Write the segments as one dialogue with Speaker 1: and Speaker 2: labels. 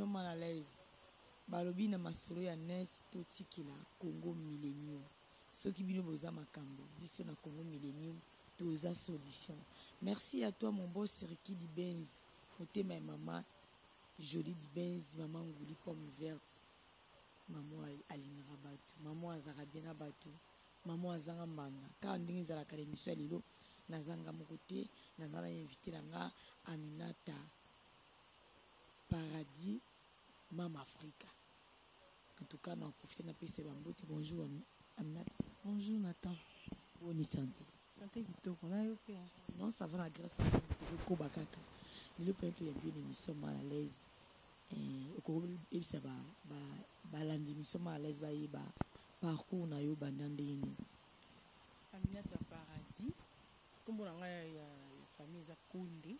Speaker 1: émission mal à l'aise. Balobi na masolo ya net to tikila Congo Millennium. Ceux qui bino boza makambo, biso na Congo Millennium, toza solution. Merci à toi mon boss Ricky Di Benz. Côté ma maman Jolie Di Benz, maman Ngouli pomme verte. Maman Aline Rabatu, maman Azarabina Batu, maman Azanga Mbanga. Quand on est à la émission lilo, nazanga mokote, nazala invité langa Aminata Paradis Mama Africa. En tout cas, on profite de PC Bambote. Bonjour Aminata.
Speaker 2: Bonjour Nathan.
Speaker 1: Bonne santé.
Speaker 2: Santé Vito, on a eu fait.
Speaker 1: Non, ça va la grâce à Dieu. C'est Kobakaka. Le peuple est bien émission mal à l'aise. Et ça va l'émission mal à l'aise. Parcours na yo bandandeni.
Speaker 2: Aminata Paradis. Comme on a une famille za Koundé,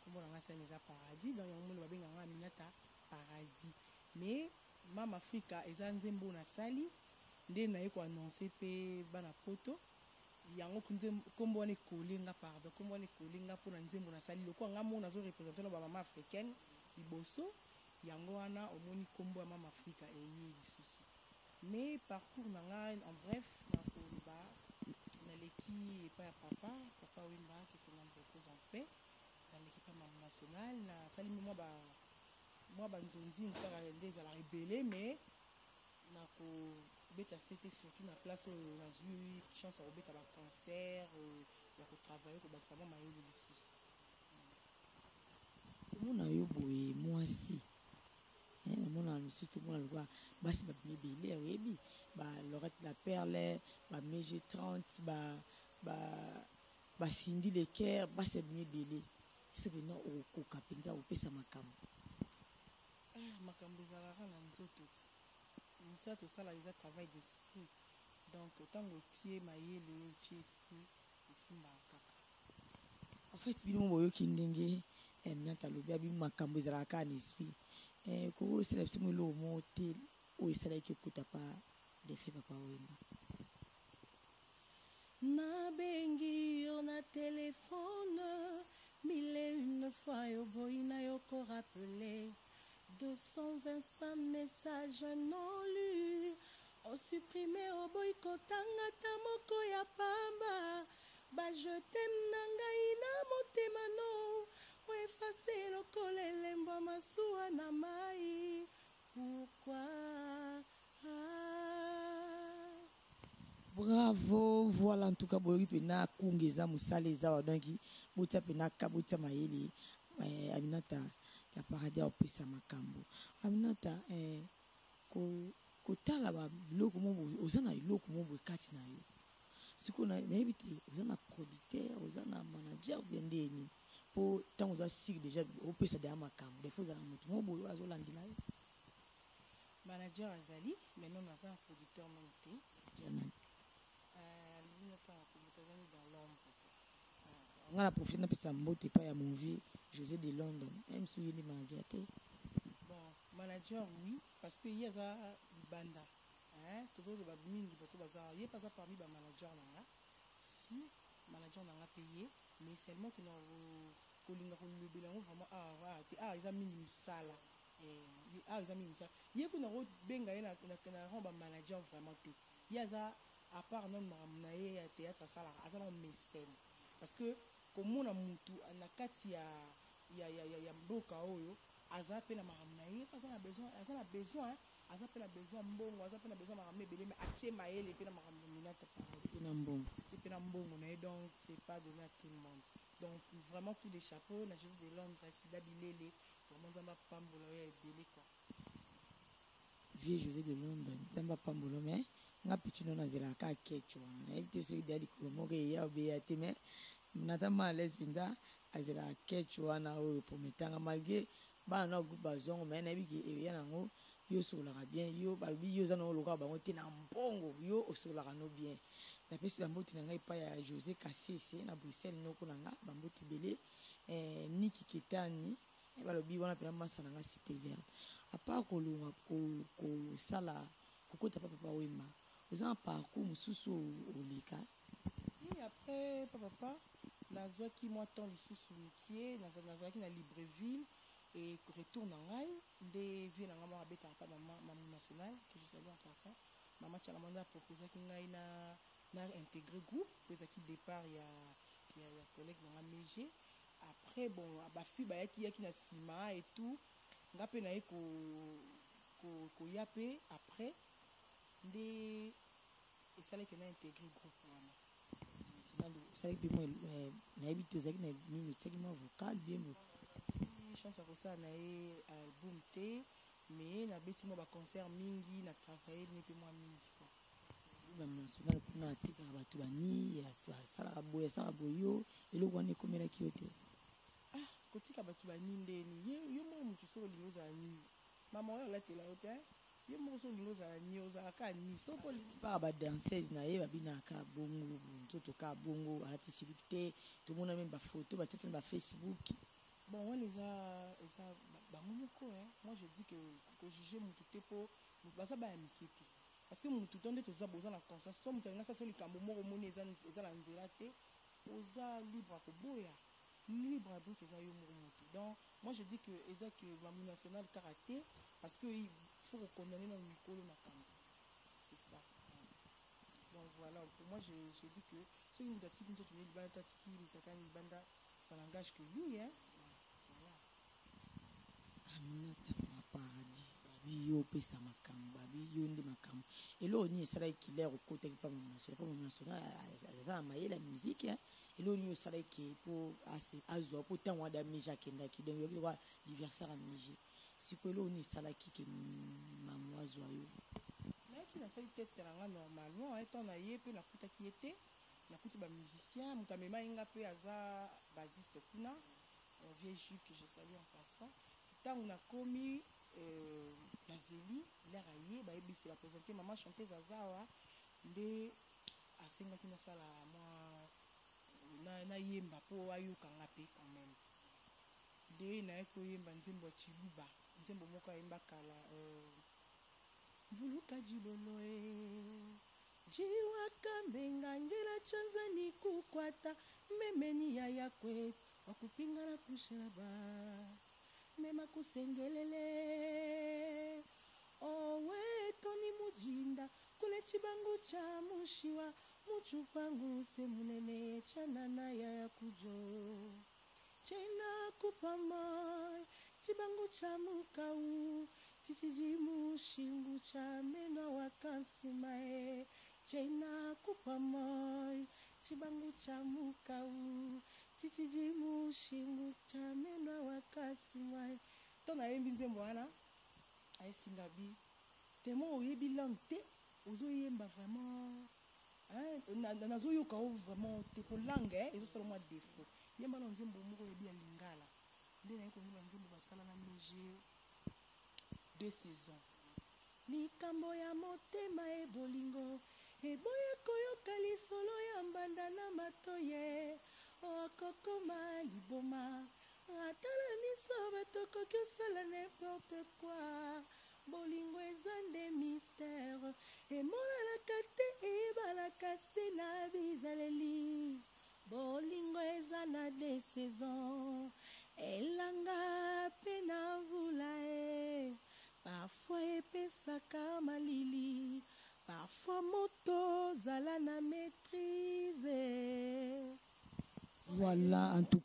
Speaker 2: comme on a une Paradis, donc on a bien Aminata Paradis. Mais Mama Africa eza nzembo na sali nde na yeko annoncer pe bana poto yango kombo wana kolinga pardon kombo wana kolinga pona nzembo na sali loko nga mona zo représenter ba mama africaine liboso yango wana omoni kombo ya Mama Africa eye lisusu. Mais parcours na nga en bref na koloba na leki pa ya papa Wimba qui se nomme repose en paix dans l'équipe nationale na sali moi banzonzi nkaka ndeza la rebelle mais na ko beta c'était surtout na place où na eu chance à beta ba cancer ya ko travailler ko bakisa ba mayelo lisusu
Speaker 1: mona yo boye mwasi mona lisusu mona lwa basi ba bile oyebi ba Lorette la Perle ba Mege 30 ba Cindy Lecker basi bile c'est que non au kapenza au pesa makambo
Speaker 2: makambo ezalaka na nzoto mosala tosala eza travail d'esprit donc ntango otie mayele oyo otie esprit esimbaka kaka
Speaker 1: en fait bino boyoki ndenge Aminata alobi abi makambo ezalaka na esprit koko osala biso eloko moko te oyo esalaki okota pa defe papa Wemba
Speaker 2: nabengi yo na telefone mille une fois yo boyi na yo ko rappeler 225 messages non lus ont supprimé au boycotanga ta moko ya pamba ba je t'aime na ngai na motema no o effacer lokola elembo masuwa na mai pourquoi
Speaker 1: bravo voilà en tout cas boyoki pena kungeza musala eza donc botia pena kabotia mayele Aminata la Paradis au pesa makambo Aminata kotala ba biloko mo ozana biloko mo kati na yo siko na ebite ozana producteur ozana manager bien ndeni po tango za sig déjà au pesa de makambo des fois za mutu mo boyo azolandila yo
Speaker 2: manager azali mais non asa producteur monté
Speaker 1: janani
Speaker 2: lui pas dans l'ombre
Speaker 1: on a profité na pesa mbote pa ya movie José de London même si il est manager
Speaker 2: bon manager oui parce que il y a ça banda toujours le mingi bato bazar il pas parmi ba manager nanga si manager nanga payé mais seulement que non kolinga ko lobela vraiment ils ont mis misala ils ont mis misala il ko na ro benga na ba manager vraiment te il y a ça à part non na ye ya théâtre sala azana mécène parce que komona mutu na kati ya mboka oyo aza pe na makambo na ye aza na besoin mbongo aza pe na besoin makambo ebele mais atie mayele pe na makambo Aminata
Speaker 1: pe na mbongo
Speaker 2: c'est pe na mbongo na ye donc c'est pas donné à tout le monde donc vraiment tous les chapeaux na Jésus de Londres Sida Bilele vraiment nzamba pambola oyo ebele quoi
Speaker 1: vieux José de Londres nzamba pambola mais nga pitino na zela ka kecho na ebite so idali ko mo ke ya be ya te mais natama lesbinda azela kecho na oyo prometanga malgré ba na groupe zongo mais na biki e ya nango yo sola bien yo balbi yo za no loka bango te na mbongo yo osola no bien na pesi bamboti na ngai pa ya José Kassese na Bruxelles noko na nga bamboti belé Niki Ketani balobi wana pena masana nga cité verte à part ko lunga ko sala kokota papa Wemba aux un parcours mususu olika
Speaker 2: si après papa nazwaki moi temps lisusu mikie nazalaki na Libreville et retour na ngai nde vie na ngai moko abetaka pa maman national que je salue en passant maman Chalamanda proposaki ngai na intégrer groupe po ezalaki départ ya collègue na ngai Mege. Après bon bafi yaki na nsima et tout nga mpe naye koya mpe après nde esalaki na intégrer groupe wana
Speaker 1: osalaki mpe nayebi te ozalaki na nini otiaki mwa vocal bien
Speaker 2: chance ya kosala na ye album te mais nabeti mwa baconcert mingi na travaille ne mpe mwa mingi
Speaker 1: national mpona atikaka bato bani asalaka boye asalaka boye yo eloko wana ekomelaki yo te
Speaker 2: kotika bato bani ndeni yo moko motu soki olingi ozala nini mama oyo olatela yo te yo moko soki olingi ozala nini ozalaka nini
Speaker 1: sopaka badanseuse na ye babinaka bongo nzoto ka bongo alati siliki te tomona meme bafoto batiati na bafacebook
Speaker 2: bon wana eza bango moko moi je dis que kojuge motu te mpo baza baya mike te parce que motu to nde toza boza na conscience so motu alingi asala likambo moko omoni eza na nzela te oza libre ya koboya libre ya boye toza yo moko motu donc moi je dis que eza que mamu national kaka te parce que il faut kokondane na mikolo makambo c'est ça donc voilà pour moi je dis que soki motu atiki nzoto ne libanda to atiki motu akani libanda ça n'engage que lui voilà
Speaker 1: Aminata na paradis babi yo pesa makambo babi yo nde makambo eloko nini esalaki kilere okotaki pa mama national aza na mayele ya musique eloko nini osalaki mpo azwa mpo ntango ada Mege akendaki donc yoki lokola diversaire ya Mege siko eloko nini esalaki ke mama azwa yo
Speaker 2: nayaki nasali teste na nga normalement ntango na ye mpe nakutaki ye te nakuti bamusicien moto amemaki nga mpe aza basiste kuna vieux jus que je salue en passant ntango nakomi nazeli lere aye bayebisi baprésente mama chanteuse aza awa nde asengaki nasala mwa nayemba mpo ayoka nga mpe quand même nde naye koyemba nzembo ya Chiluba nzembo moko ayemba kala mvuluka jibolo jiwaka mbengangela chanzani kukwata memeni ya yakwe wakupinga na kushela ba mema kusengelele owe toni mujinda kule chibangu cha mushiwa muchupangu semunene chanana ya kujo chena kupama chibangu cha mukau chichijimu shingu cha meno wakansumae chena kupama chibangu cha mukau chichijimu shingu cha meno wakasumai to nayembi nzembo wana ayesinga bi temo oyebi langue te ozoyemba vraiment nazoyoka o vraiment te po langue ezosala mwa défaut yemba na nzembo moko oyebi ya lingala nde naye koyemba nzembo basala na Mege 2 saisons likambo ya motema ebolingo eboya koyoka lifolo ya mbanda na matoye okokoma liboma atala miso bato koki osala n'importe quoi bolingo eza nde mystère emonanaka te ebalaka se na bizaleli bolingo eza na 2 saisons elanga mpe na mvula parfois epesaka malili parfois moto zala na maîtrise.
Speaker 1: Voilà, en tout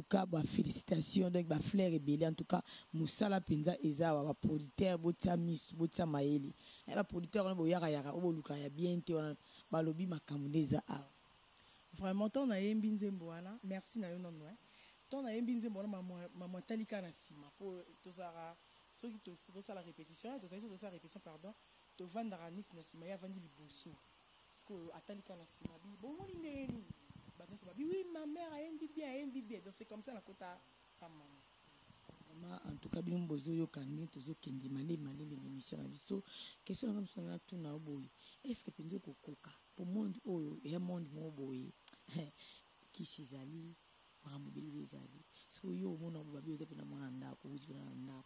Speaker 1: cas, bah, félicitations, donc, bah, Flair et Bélé, en tout cas, Moussala Penza Eza, bah, producteur, Botsa Miss, Botsa Maeli, et bah, producteur, on a yara, on a yara, bien, on a lobby Makamundeza.
Speaker 2: Vraiment, ton a yembi nzembo wana, merci na yo non, ouais. Ton a yembi nzembo wana, maman talika na sima, pour tozara, ceux qui tosa la répétition, tosa la répétition, pardon, to vandara nix na sima, ya vandi liboso, parce que atalika na sima, bon, on y oui, ma mère a un bibé, donc c'est comme ça la quota.
Speaker 1: En tout cas, bien bozo yo kandi tozo kendi malé l'émission na biso. Question comme ça na tout na boy. Est-ce que penzo kokoka pour monde oyo et monde mo boy. Qui sizali, ramobeli bezali. So yo mona bobabi oza pena mwana ndako, uzi pena ndako.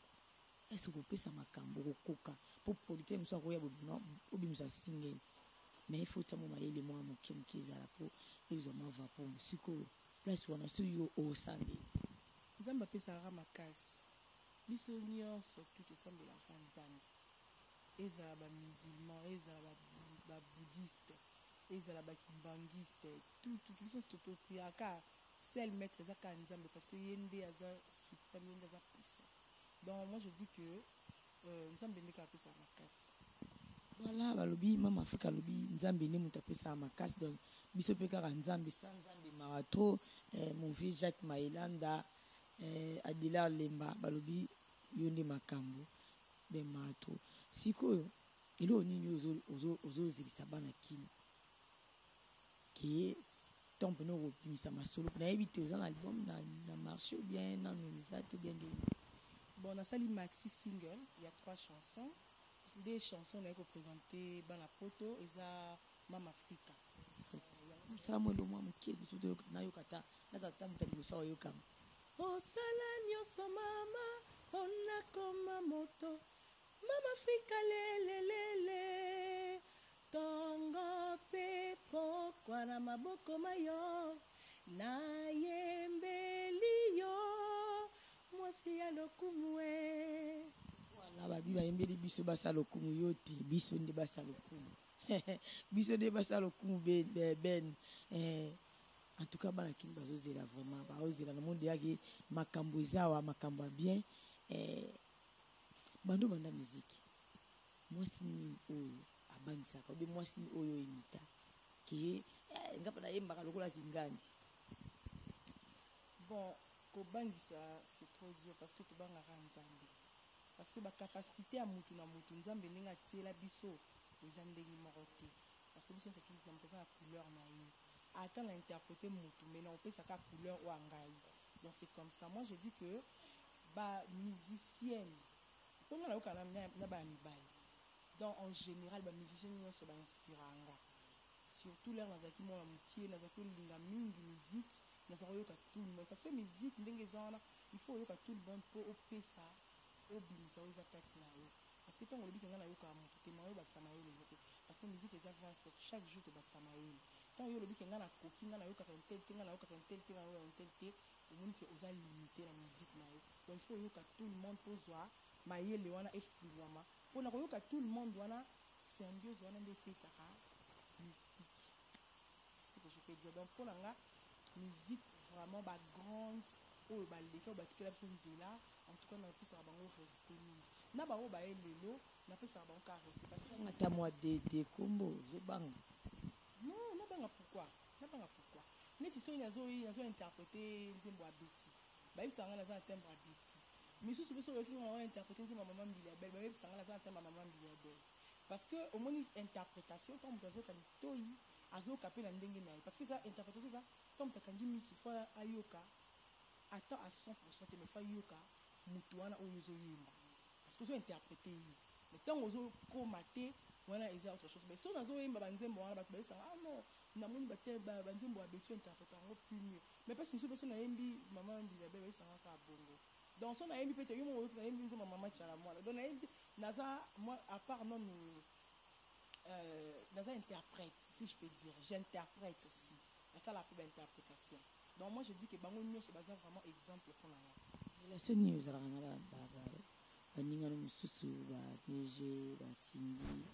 Speaker 1: Est-ce que pesa makambo kokoka pour producteur mso ko ya bobino obimisa singeni. Mais il faut que moi les moi mon qui ezala pour ils ont va pour siko place wana so yo o sande
Speaker 2: nzamba pesa ra makasi biso nyonso tu tosambelaka nzambe, ezala bamusulman, ezala babouddhiste, ezala bakibangiste, tout biso nyonso topriaka seul maître eza kaka nzambe, parce que ye nde aza suprême, ye nde aza puissant. Donc moi je dis que nzambe nde kaka apesa makasi.
Speaker 1: Voilà, balobi mama Afrika lobi nzambe ne mutu apesa makasi, donc biso pe kaka nzambe sa nzambe marato. Mon fils Jacques Mailanda, Adila Lemba balobi yo nde makambo be marato. Sikoyo ilo nini ozozilisa bana kini ke tombe no kopimisa masolo na yebi te oza na album na marché ou bien na nonisa te bien de.
Speaker 2: Bon, on a sali maxi single, il y a 3 chansons. Des chansons on a représenté bana poto eza Mama Afrika.
Speaker 1: Samuel mo mokie biso te na yokata na za tamu tali so yokama.
Speaker 2: Osala nyonso mama ona koma moto Mama Afrika lelelele tongo pe pokwa na maboko mayo na yembeli yo mwasi ya lokumu e.
Speaker 1: Voilà babi bayembeli biso basa lokumu yo te biso nde basa lokumu. Biso nde basa lokumu ben en tout cas bana kini bazozela vraiment bazozela na monde yaki makambo ezawa makambo bien bando banda musique mwasi nini oyo abangisaka obe mwasi nini oyo imita ke ngapa na yembaka lokola kingandi.
Speaker 2: Bon kobangisa c'est trop dur parce que tobangaka nzambe, parce que bacapacité ya mutu na mutu nzambe ndenge atiela biso eza ndenge moko te, parce que biso nyonso na mutu aza na couleur na ye ata na interpréter mutu mais na opesaka couleur oyo angai. Donc c'est comme ça. Moi je dis que bamusicienne mpona nayoka na bana mibali, donc en général bamusicienne nyonso bainspiranga, surtout lere nazalaki mwana mokie nazalaki olinga mingi musique nazalaki oyoka tout le monde, parce que musique ndenge eza wana il faut oyoka tout le monde mpo opesa obimisa oyo eza kati na yo, parce que ntango olobiki nga nayoka moto te mayo bakisa mayele yo te, parce que musique eza vaste chaque jour tobakisa mayele. Ntango yo olobiki nga nakoki nga nayokaka ntel te nga nayokaka ntel te nga nayoka ntel te omoni ke oza limité na musique na yo. Donc il faut oyoka tout le monde mpo zwa mayele wana efulwama mpona koyoka tout le monde wana symbiose wana nde epesaka mystique, c'est ce que je peux dire. Donc mpona nga musique vraiment bagrande oyo baleka oyo batikela biso nzela, en tout cas napesaka bango respect mingi na bango baye lelo napesaka bango ka respect, parce que
Speaker 1: ata mwa de kombo zobanga
Speaker 2: non nabanga pourquoi neti soki nazo-interpréter nzembo ya beti bayebisaka nga naza na tembre ya beti, misusu biso oyoki nga interpréter nzembo ya mama mbili ya bele bayebisaka nga naza na tembre ya mama mbili ya bele, parce que omoni interprétation ntango moto azoyoka litoi azoyoka mpe na ndenge na ye, parce que eza interprétation eza ntango moto akangi misu fo ayoka ata à 100% te mais fa yoka mutu wana oyo ozoyemba, parce que ozo-interpréter ye mais ntango ozokoma te wana eza autre chose. Mais so nazoyemba banzembo wana bato bayebisaka ah non namoni banzembo ya beti interpréter yango plus mieux, mais parce que mosusu so nayembi mama mbili ya bele bayebisaka kaka bongo. Donc so nayembi mpe te yo mo nayembi nzembo mama tiala mwana, donc nayembi naza moi à part non naza interprète si je peux dire, j'interprète aussi nasala mpe bainterprétation. Donc moi je dis que bango nyonso baza vraiment exemple pour na
Speaker 1: relation nini ozalaka na baningano mosusu banege basindi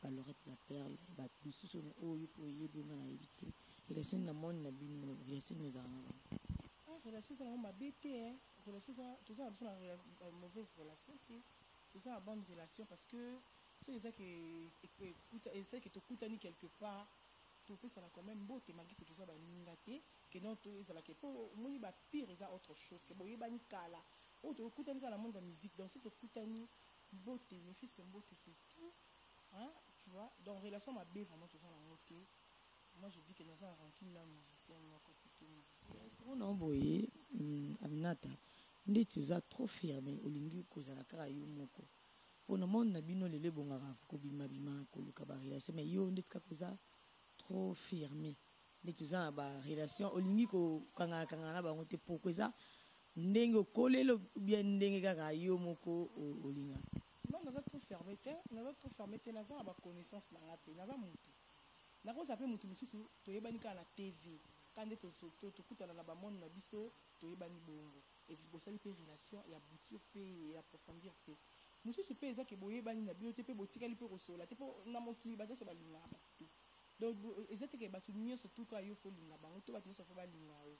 Speaker 1: balorete la perle bato mosusu oyo mpo oyebi onga nayebi te relation na moni na bino relation nini ozalaka na bango?
Speaker 2: Relation ezalaka mabe te, relation toza na biso na mauvaise relation te, toza na bonne relation, parce que soki eza ke tokutani quelque part topesana quand même mbote malgré que toza baninga te ke non ezalaka mpo omoni bapire eza autre chose ke boyebani kala oyo tokutani kaka na monde ya musique. Donc si tokutani mbote ne fils que mbote c'est tout hein, tu vois. Donc relation mabe vraiment toza nango te. Moi je dis que naza na rancune na musicien moko plutôt musicien
Speaker 1: mpona boye Aminata ndeti oza trop fermé olingi kozala kaka yo moko mpona monde na bino lelo ebongaka kobimabima koluka barelation mais yo ndeti kaka oza trop fermé ndeti oza na barelation olingi kokangana na bango te poko eza ndenge okolelo bien ndenge kaka yo moko olinga?
Speaker 2: Non naza trop fermé te naza na baconnaissance na nga mpe naza motu nakoza mpe motu mosusu toyebani kaka na tv kaka nde tokutana na bamonde na biso toyebani bongo. et bosali pe relation ya bouture pe ya approfondir pe mosusu pe eza ke boyebani na bino te pe botikali pe kosola te po na mokili bato nyonso balingaka bato te donc eza te ke bato nyonso tuka yo folinga bango to bato nyonso fo balinga yo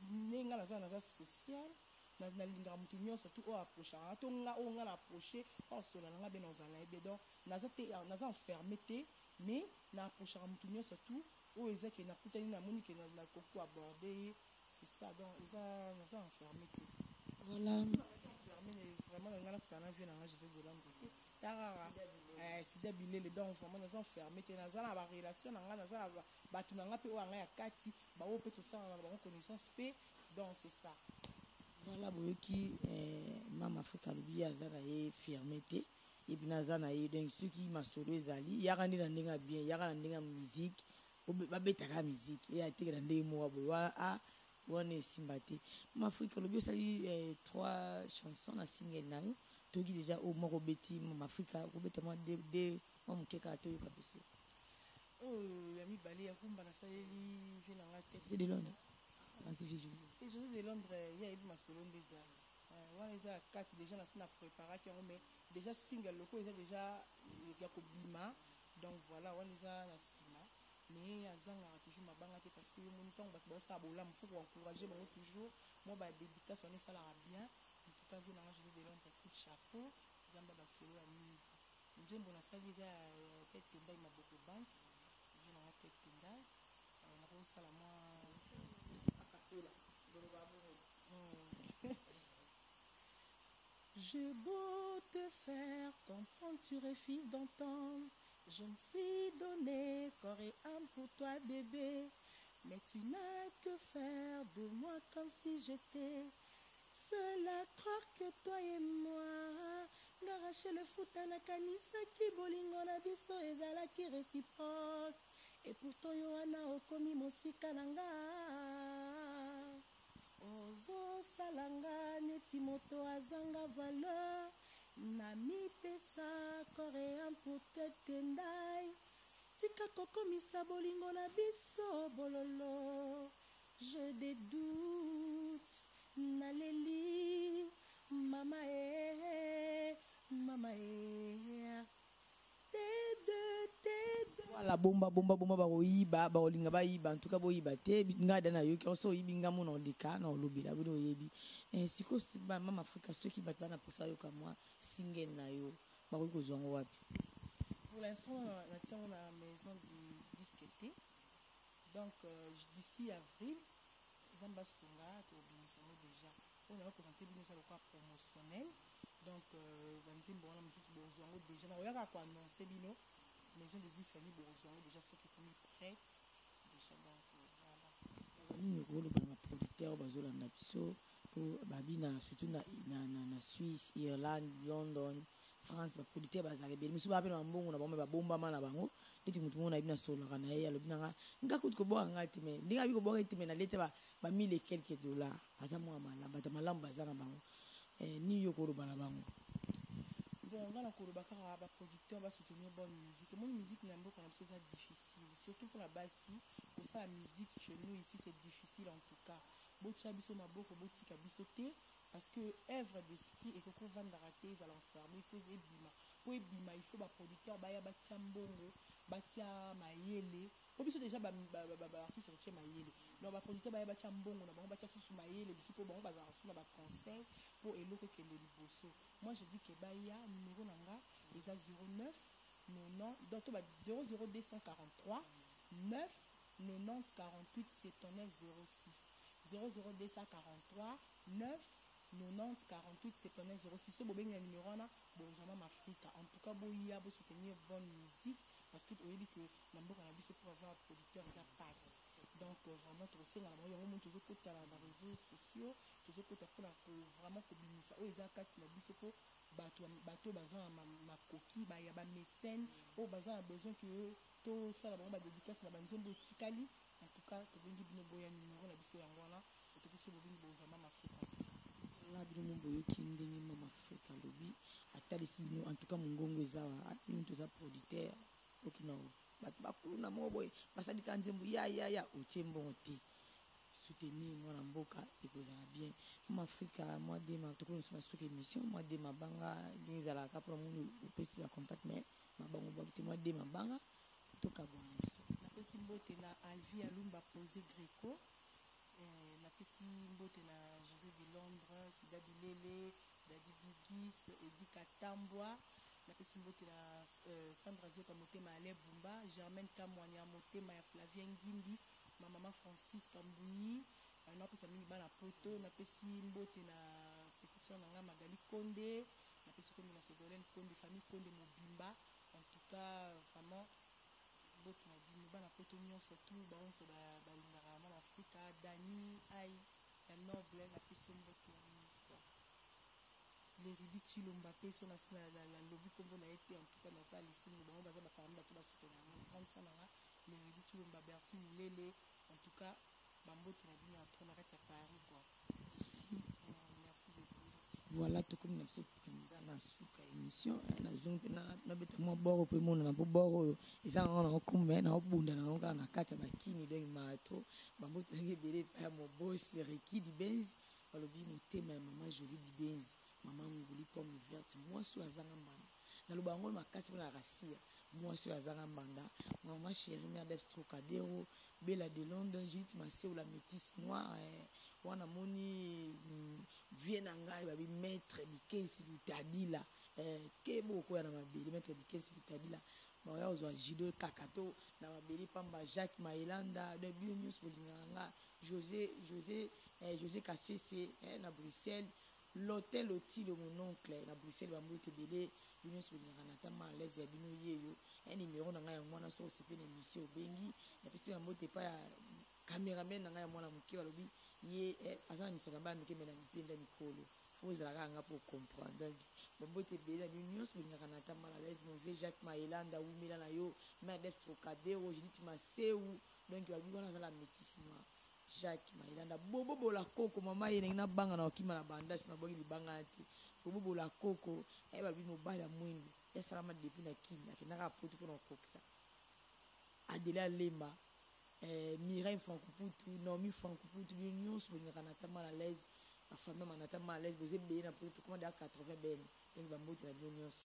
Speaker 2: ndenge nga naza social nalingaka motu nyonso tu oyo approchaka to nga oyo nga na approche osola na nga be nazala na ye be donc naza enfermé te mais na approchaka motu nyonso tu oyo eza ke nakutani namoni ke nakoki koaborde ye c'est ça donc naza enfermé te
Speaker 1: voilà
Speaker 2: vraiment nga nakutana na vie na nga Joseph Delandre te tarara sida bilele donc vraiment naza enfermé te naza na barelation na nga naza na bato na nga mpe oyo anga ya kati baoyo mpe tosalana na bango connaissance mpe donc c'est ça
Speaker 1: voilà boyoki mama afrika alobi aza na ye fermé te epuis naza na ye donc soki masolo ezali yaka nde na ndenge ya bien yaka na ndenge ya musique babetaka musique eya teke na ndenge moko boye wana esimba te mama afrika alobi osali 3 chansons na single na yo toki déjà o moko obeti mama afrika kobeta mwa mwa moke kaka toyoka biso
Speaker 2: oyo ya mibale ya kumba nasaleli vie na nga te
Speaker 1: c'est de londres
Speaker 2: et Joseph de Londres ya yebi masolo nde ezali wana eza ya kati déjà nasi na préparaki yango mais déjà single loko eza déjà ya kobima donc voilà wana eza na nsima mais azangaka toujours mabanga te parce que yo moni ntango bato baosala bolamu faut koencourage bango toujours moi badédicace wana esalaka bien en tout cas vie nanga Joseph de Londres coup de chapeau zamba basolo ya mingi nzembo nasali eza ya tete tendai maboko banke vie nanga tete tendai nakosala mwa J'ai beau te faire comprendre, tu refuses d'entendre. Je me suis donné corps et âme pour toi, bébé. Mais tu n'as que faire de moi comme si j'étais seule à croire que toi et moi. Ngarache le foot à la kanisa qui bolingo na biso ezalaki réciproque. Et pourtant Yohana okomi mosika nanga. Ozo salanga neti moto azanga valeur. Na mipesa koréen pour te tendai. Tika kokomisa bolingo na biso bololo. Je des doutes. Naleli. Mama mama
Speaker 1: voilà bomba bakoyiba bakolinga bayiba ntuka boyiba te nga da na yoki oso oyibi nga mona oleka na olobela bino oyebi sikoyo mama afrika soki bato bana posa bayoka mwa single na yo bakoki kozwa ngo wapi
Speaker 2: pour l'instant natiango na maison du disque te donc d'ici avril zamba sunga tobimisango déjà oyo nanga présente bino eza lokwa promotionnel donc banzembo wana mosusu bozwa yango déjà nakoyaka koannonce bino maison de disque ani bozwa yango déjà soki ekomi prête déjà donc voilà
Speaker 1: nini okoloba na producteur bazolanda biso po babi na surtout na Suisse, Irlande, London, France baproducteur bazalaka ebele miso bape na mbongo na bango babombama na bango neti motu moko na yebi nasololaka na ye alobi nanga nga kuti koboka nga te me ndenge abi koboka ete me nalete bamille et quelques dollars baza mwa malamu bato malamu baza na bango nini yo koloba na bango
Speaker 2: bon nga na koloba kaka baproducteur basoutenir bonne musique moni musique na mboka na biso eza difficile surtout mpona basi kosala musique chez nous ici c'est difficile en tout cas botia biso maboko botika biso te parce que œuvre d'esprit ekoki ovandaka te ezala enfermé il faut ebima po ebima il faut baproducteur baya batia mbongo batia mayele po biso déjà baartiste batie mayele donc baproducteur baya batia mbongo na bango batia susu mayele biso po bango bazalaka susu na baconseil po eloko ekende liboso moi je dis que baya numéro na nga eza 09 90 donc to ba 00243 9 90 48 79 06 00243 9 90 48 79 06 so bobengi na numéro wana bozwa mama afrika en tout cas boya bosoutenir bonne musique parce que oyebi que na mboka na biso pour avoir producteur eza passe donc vraiment tokosenga na bango yango moni tozokota na réseaux sociaux tozokota mpona vraiment kobimisa oyo eza kati na biso po bato baza na makoki baya bamécène oyo baza na besoin ke tosala bango badédicace na banzembo etikali en tout cas tobengi bino boya numéro na biso yango wana otokosi bobengi bozwa mama afrika
Speaker 1: la bino mo boyoki ndenge mama afrika alobi atalisi bino en tout cas mongongo eza wa bino toza producteur okina bato bakulu na moko boye basalika nzembo ya otie mbongo te soutenir mwana mboka ekozala bien mama Afrique moi de ma to ko sur émission moi de ma banga ngizala ka pour mon opesi ba contact mais ma bango ba moi de ma banga to ka bon
Speaker 2: na pesi mbote na Alvi Alumba posé Greco na pesi mbote na José de Londres Sida Bilele Dadi Bigis Edi Katambwa na pesi mbote na Sandra Zota motema Ale Bumba Germaine Kamwanya motema ya Flavien Ngimbi ma maman Francis Kambuni na pesa mingi bana poto na pesi mbote na petite sœur nanga Magali Konde na pesi Konde na Ségolène Konde famille Konde Mobimba en tout cas vraiment mbote na bino bana poto nyonso tout baonso balingaka mama Afrika Dani ai ya noble na pesi mbote na bino quoi l'érudit Chilomba peso na sina la lobby kombo na été en tout cas na ça lisungu bango baza ba famille bato ba soutenir na grande sœur nanga l'érudit Chilomba Berti Mulele en tout cas bambote na bino atro na kati ya Paris quoi. Merci beaucoup.
Speaker 1: Voilà tout comme nous na suka émission na zungu na beta mo boro pe mo na boro eza na kumbe na obunda na nga na kati ya bakini donc mato bambote na gebele pa mo boss Reki di Benz balobi motema ya mama Jolie di Benz maman nguli pomme verte moi so azanga mbanda na lobango makasi na rasia moi so azanga mbanda maman chérie mère d'Estrocadero Bella de London Judith Maseo la métisse noire wana moni vie na ngai babi maître Dikensi Lutadila ke boko ya na mabeli maître Dikensi Lutadila ba ya ozwa judo kakato na mabeli pamba Jacques Maelanda de bio news bolinganga José Kassese na Bruxelles l'hôtel Otilo mon oncle na Bruxelles ba mbote belé bino so bolinganga na tama à l'aise ya bino yeyo un numéro na ngai ya mwana so sipe na émission bengi na pesi ya mbote pa ya cameraman na ngai ya mwana moke balobi ye azana misaka ba mike mena mipenda mikolo faut la nga pour comprendre bambote belé bino nyonso bolingaka na tama à l'aise mon vieux Jacques Maelanda ou Mila na yo mère d'Estrocadero Judith Maseu donc babi wana la métissement Jacques Maelanda bobo la koko mama ye na banga na okima na bandasi na bongi libanga ate bobo la koko babi mobala mwindu ya salama depuis na kina kinaka poto pour kokisa Adela Lemba Mireille Francoputu Nomi Francoputu nyonso bolingaka na tama à l'aise la famille manata à l'aise vous êtes bien na poto comment da 80 ben donc bambote na nyonso